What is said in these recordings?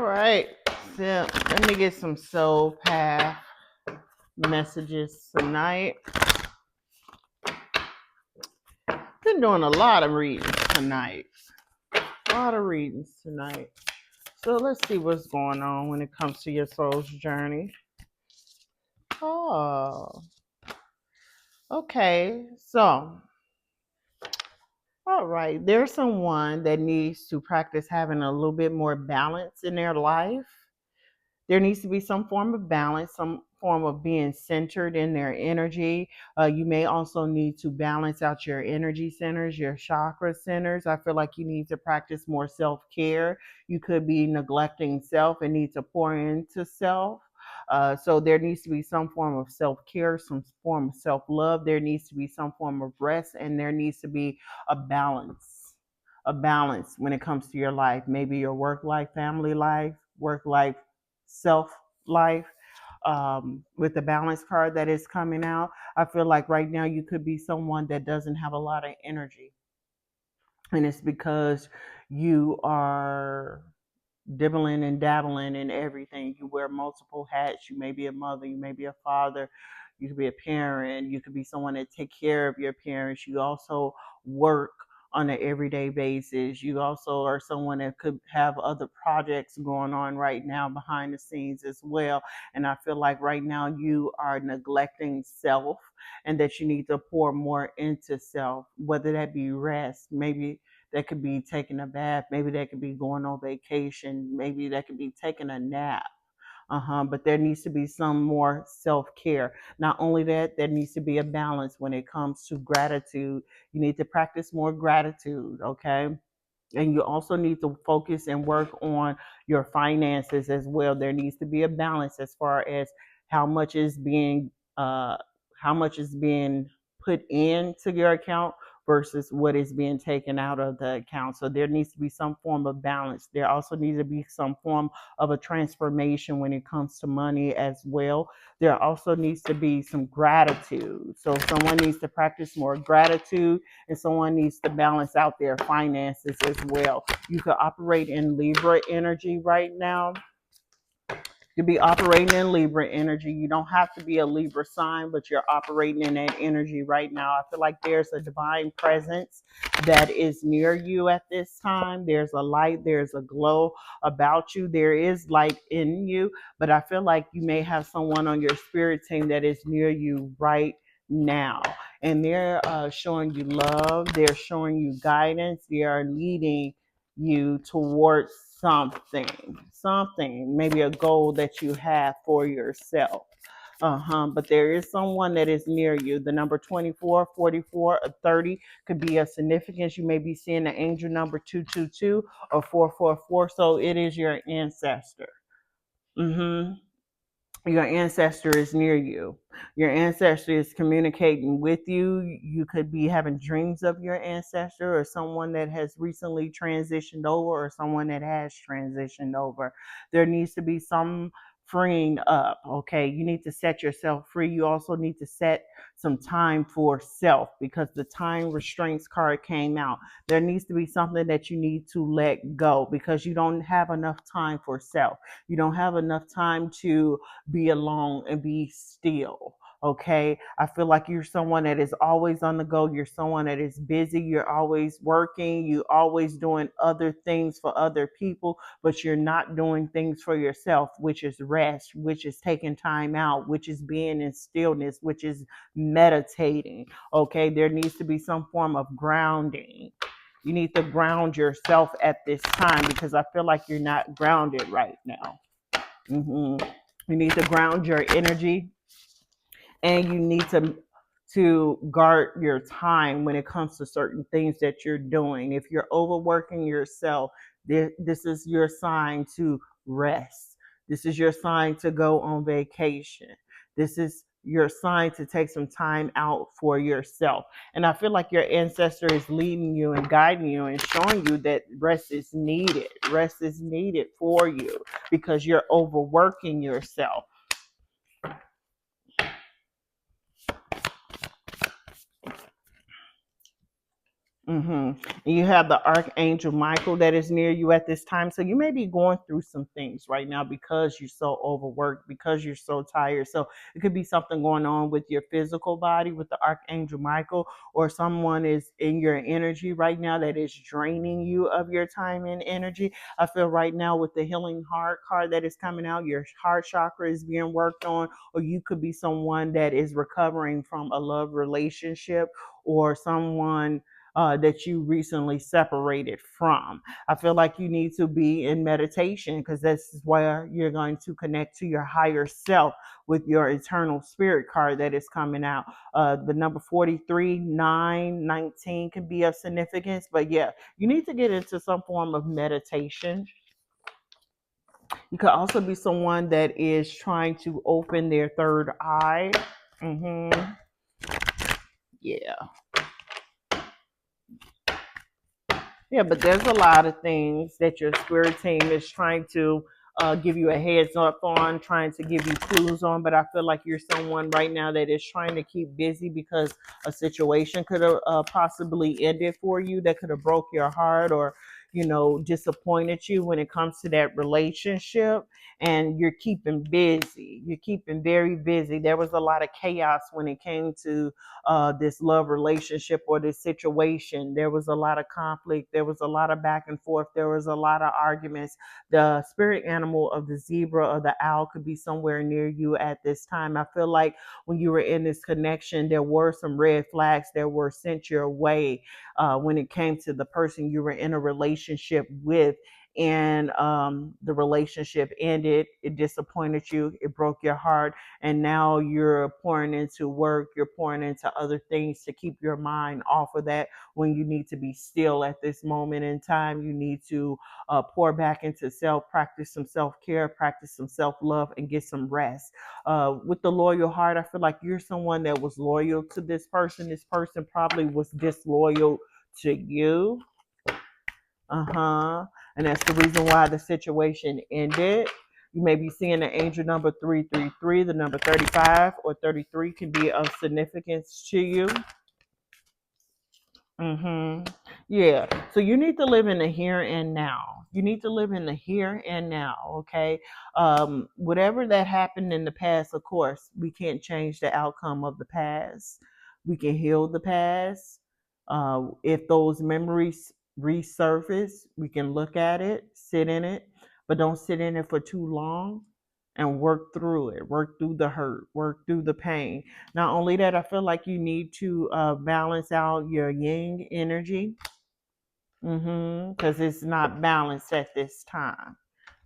right. So let me get some soul path messages tonight. Been doing a lot of readings tonight. A lot of readings tonight. So let's see what's going on when it comes to your soul's journey. Oh, okay. So, all right. There's someone that needs to practice having a little bit more balance in their life. There needs to be some form of balance, some form of being centered in their energy. You may also need to balance out your energy centers, your chakra centers. I feel like you need to practice more self care. You could be neglecting self and need to pour into self. So there needs to be some form of self care, some form of self love. There needs to be some form of rest, and there needs to be a balance. A balance when it comes to your life, maybe your work life, family life, work life, self life. With the balance card that is coming out, I feel like right now you could be someone that doesn't have a lot of energy, and it's because you are dibbling and dabbling in everything. You wear multiple hats. You may be a mother, you may be a father, you could be a parent, you could be someone that take care of your parents. You also work on an everyday basis. You also are someone that could have other projects going on right now behind the scenes as well. And I feel like right now you are neglecting self, and that you need to pour more into self, whether that be rest, maybe that could be taking a bath. Maybe that could be going on vacation. Maybe that could be taking a nap. But there needs to be some more self care. Not only that, there needs to be a balance when it comes to gratitude. You need to practice more gratitude, okay? And you also need to focus and work on your finances as well. There needs to be a balance as far as how much is being uh, how much is being put into your account versus what is being taken out of the account. So there needs to be some form of balance. There also needs to be some form of a transformation when it comes to money as well. There also needs to be some gratitude. So someone needs to practice more gratitude, and someone needs to balance out their finances as well. You could operate in Libra energy right now. You could be operating in Libra energy. You don't have to be a Libra sign, but you're operating in that energy right now. I feel like there's a divine presence that is near you at this time. There's a light, there's a glow about you. There is light in you, but I feel like you may have someone on your spirit team that is near you right now. And they're showing you love, they're showing you guidance, they are leading you towards something, maybe a goal that you have for yourself. But there is someone that is near you. The number 24, 44, or 30 could be a significance. You may be seeing the angel number 222 or 444. So it is your ancestor. hmm your ancestor is near you. Your ancestor is communicating with you. You could be having dreams of your ancestor, or someone that has recently transitioned over, or someone that has transitioned over. There needs to be some freeing up. Okay, you need to set yourself free. You also need to set some time for self, because the time restraints card came out. There needs to be something that you need to let go, because you don't have enough time for self. You don't have enough time to be alone and be still. Okay, I feel like you're someone that is always on the go. You're someone that is busy. You're always working. You're always doing other things for other people, but you're not doing things for yourself, which is rest, which is taking time out, which is being in stillness, which is meditating. Okay, there needs to be some form of grounding. You need to ground yourself at this time, because I feel like you're not grounded right now. hmm You need to ground your energy, and you need to guard your time when it comes to certain things that you're doing. If you're overworking yourself, this is your sign to rest. This is your sign to go on vacation. This is your sign to take some time out for yourself. And I feel like your ancestor is leading you and guiding you and showing you that rest is needed. Rest is needed for you, because you're overworking yourself. hmm You have the Archangel Michael that is near you at this time. So you may be going through some things right now because you're so overworked, because you're so tired. So it could be something going on with your physical body with the Archangel Michael, or someone is in your energy right now that is draining you of your time and energy. I feel right now with the Healing Heart card that is coming out, your heart chakra is being worked on, or you could be someone that is recovering from a love relationship, or someone that you recently separated from. I feel like you need to be in meditation because this is where you're going to connect to your higher self with your eternal spirit card that is coming out. The number 43, 9, 19 can be of significance, but yeah, you need to get into some form of meditation. You could also be someone that is trying to open their third eye. hmm Yeah. Yeah, but there's a lot of things that your spirit team is trying to give you a heads up on, trying to give you clues on. But I feel like you're someone right now that is trying to keep busy because a situation could have possibly ended for you that could have broke your heart, or disappointed you when it comes to that relationship. And you're keeping busy. You're keeping very busy. There was a lot of chaos when it came to this love relationship or this situation. There was a lot of conflict. There was a lot of back and forth. There was a lot of arguments. The spirit animal of the zebra or the owl could be somewhere near you at this time. I feel like when you were in this connection, there were some red flags that were sent your way when it came to the person you were in a relationship with. And the relationship ended. It disappointed you. It broke your heart, and now you're pouring into work, you're pouring into other things to keep your mind off of that, when you need to be still at this moment in time. You need to pour back into self, practice some self-care, practice some self-love, and get some rest. With the loyal heart, I feel like you're someone that was loyal to this person. This person probably was disloyal to you. And that's the reason why the situation ended. You may be seeing the angel number 333, the number 35 or 33 can be of significance to you. Yeah. So you need to live in the here and now. You need to live in the here and now. Okay. Whatever that happened in the past, of course, we can't change the outcome of the past. We can heal the past. If those memories resurface, we can look at it, sit in it, but don't sit in it for too long, and work through it, work through the hurt, work through the pain. Not only that, I feel like you need to balance out your yin energy, because it's not balanced at this time.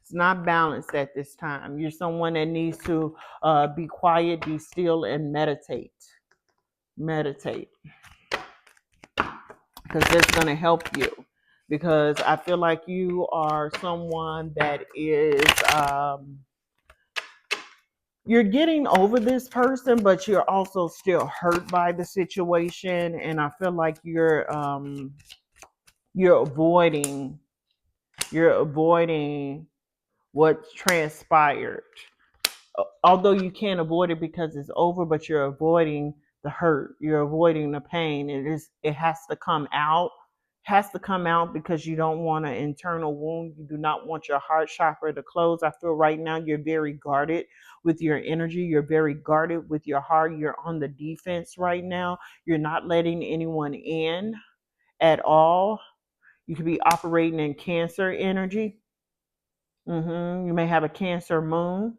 It's not balanced at this time. You're someone that needs to be quiet, be still, and meditate. Meditate, because that's going to help you. Because I feel like you are someone that is you're getting over this person, but you're also still hurt by the situation. And I feel like you're avoiding you're avoiding what's transpired. Although you can't avoid it because it's over, but you're avoiding the hurt. You're avoiding the pain. It has to come out. Has to come out because you don't want an internal wound. You do not want your heart chakra to close. I feel right now you're very guarded with your energy. You're very guarded with your heart. You're on the defense right now. You're not letting anyone in at all. You could be operating in Cancer energy. You may have a Cancer moon.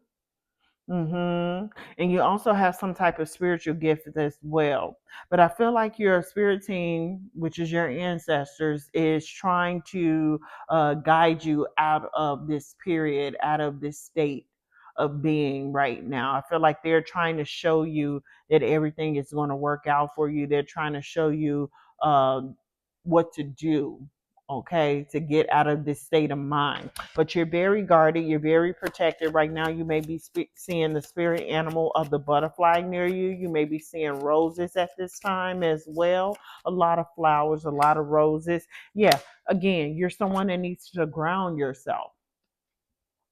And you also have some type of spiritual gift as well. But I feel like your spirit team, which is your ancestors, is trying to guide you out of this period, out of this state of being right now. I feel like they're trying to show you that everything is going to work out for you. They're trying to show you uh, what to do, okay, to get out of this state of mind. But you're very guarded, you're very protected right now. You may be seeing the spirit animal of the butterfly near you. You may be seeing roses at this time as well. A lot of flowers, a lot of roses. Yeah, again, you're someone that needs to ground yourself.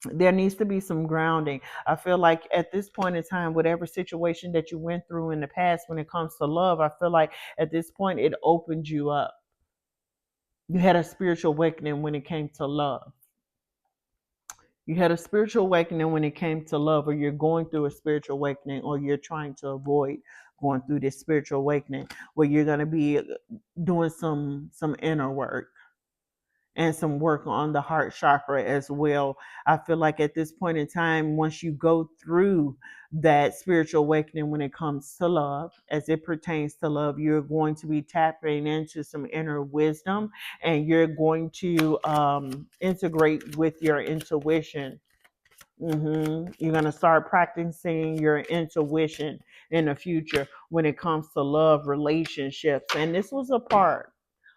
There needs to be some grounding. I feel like at this point in time, whatever situation that you went through in the past when it comes to love, I feel like at this point it opened you up. You had a spiritual awakening when it came to love. You had a spiritual awakening when it came to love, or you're going through a spiritual awakening, or you're trying to avoid going through this spiritual awakening where you're going to be doing some inner work and some work on the heart chakra as well. I feel like at this point in time, once you go through that spiritual awakening when it comes to love, as it pertains to love, you're going to be tapping into some inner wisdom, and you're going to integrate with your intuition. You're going to start practicing your intuition in the future when it comes to love relationships. And this was a part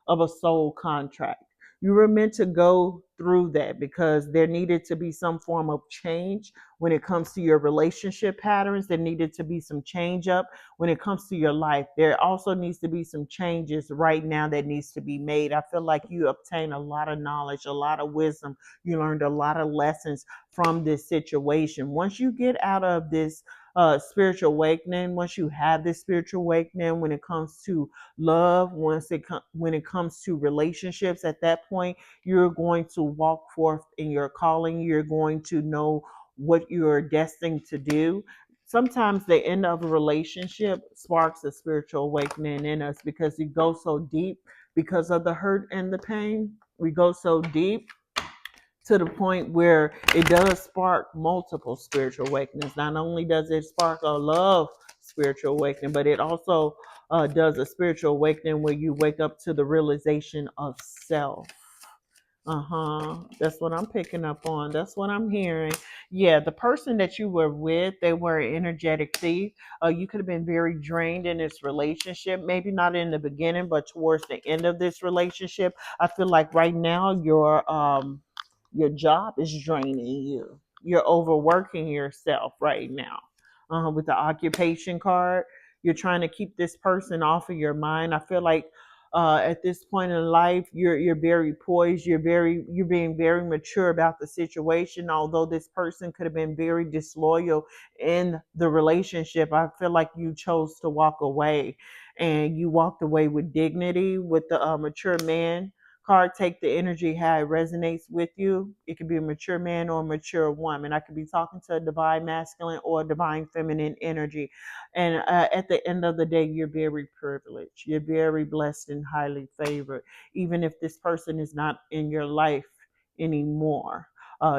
of a soul contract. You were meant to go through that because there needed to be some form of change when it comes to your relationship patterns. There needed to be some change up when it comes to your life. There also needs to be some changes right now that needs to be made. I feel like you obtained a lot of knowledge, a lot of wisdom. You learned a lot of lessons from this situation. Once you get out of this spiritual awakening, once you have this spiritual awakening when it comes to love, when it comes to relationships, at that point you're going to walk forth in your calling. You're going to know what you're destined to do. Sometimes the end of a relationship sparks a spiritual awakening in us because we go so deep because of the hurt and the pain. We go so deep to the point where it does spark multiple spiritual awakenings. Not only does it spark a love spiritual awakening, but it also does a spiritual awakening where you wake up to the realization of self. That's what I'm picking up on. That's what I'm hearing. Yeah, the person that you were with, they were an energetic thief. You could have been very drained in this relationship. Maybe not in the beginning, but towards the end of this relationship. I feel like right now your job is draining you. You're overworking yourself right now. With the occupation card, you're trying to keep this person off of your mind. I feel like at this point in life, you're very poised. You're being very mature about the situation. Although this person could have been very disloyal in the relationship, I feel like you chose to walk away, and you walked away with dignity. With the mature man card, take the energy how it resonates with you. It could be a mature man or a mature woman. I could be talking to a divine masculine or a divine feminine energy. And at the end of the day, you're very privileged. You're very blessed and highly favored. Even if this person is not in your life anymore,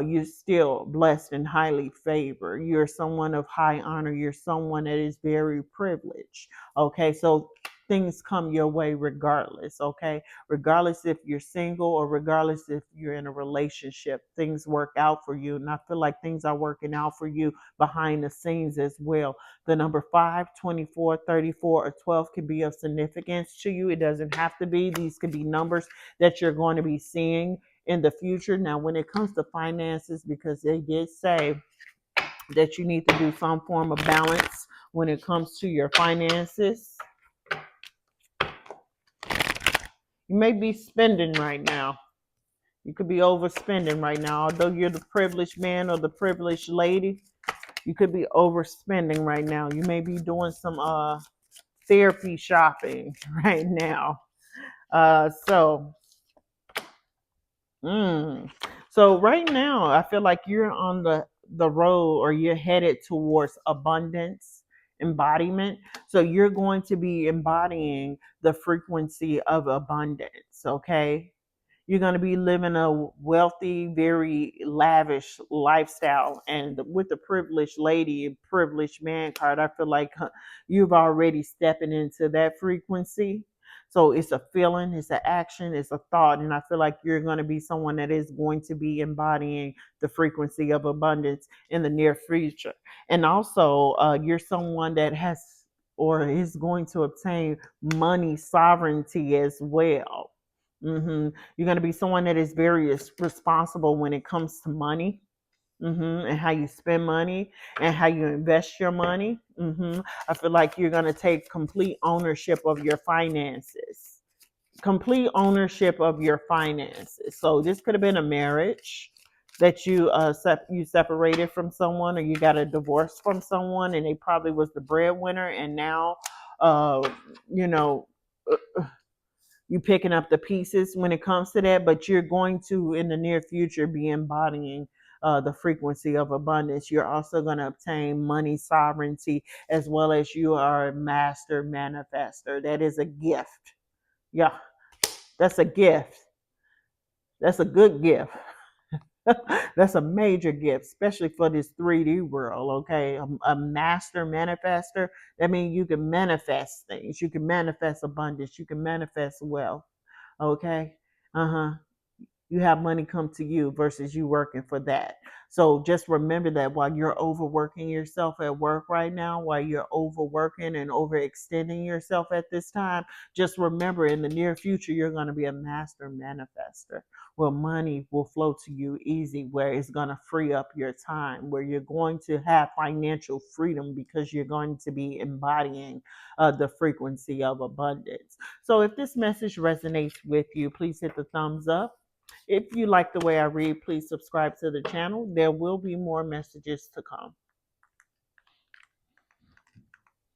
you're still blessed and highly favored. You're someone of high honor. You're someone that is very privileged. Okay, so things come your way regardless. Okay, regardless if you're single or regardless if you're in a relationship, things work out for you. And I feel like things are working out for you behind the scenes as well. The number 5, 24, 34, or 12 can be of significance to you. It doesn't have to be. These could be numbers that you're going to be seeing in the future. Now, when it comes to finances, because they did say that you need to do some form of balance when it comes to your finances, you may be spending right now. You could be overspending right now. Although you're the privileged man or the privileged lady, you could be overspending right now. You may be doing some therapy shopping right now. Uh, so, mm, so right now, I feel like you're on the road, or you're headed towards abundance embodiment. So you're going to be embodying the frequency of abundance. Okay, you're going to be living a wealthy, very lavish lifestyle. And with the privileged lady and privileged man card, I feel like you've already stepping into that frequency. So it's a feeling, it's an action, it's a thought. And I feel like you're going to be someone that is going to be embodying the frequency of abundance in the near future. And also, you're someone that has or is going to obtain money sovereignty as well. You're going to be someone that is very responsible when it comes to money. And how you spend money and how you invest your money. I feel like you're going to take complete ownership of your finances. Complete ownership of your finances. So this could have been a marriage that you separated from someone, or you got a divorce from someone, and they probably was the breadwinner, and now, uh, you know. You picking up the pieces when it comes to that, but you're going to, in the near future, be embodying the frequency of abundance. You're also going to obtain money sovereignty, as well as you are a master manifester. That is a gift. Yeah, that's a gift. That's a good gift. That's a major gift, especially for this 3D world. Okay, a master manifester. That means you can manifest things. You can manifest abundance. You can manifest wealth. Okay. Uh-huh. You have money come to you versus you working for that. So just remember that while you're overworking yourself at work right now, while you're overworking and overextending yourself at this time, just remember in the near future, you're going to be a master manifester where money will flow to you easy, where it's going to free up your time, where you're going to have financial freedom because you're going to be embodying the frequency of abundance. So if this message resonates with you, please hit the thumbs up. If you like the way I read, please subscribe to the channel. There will be more messages to come.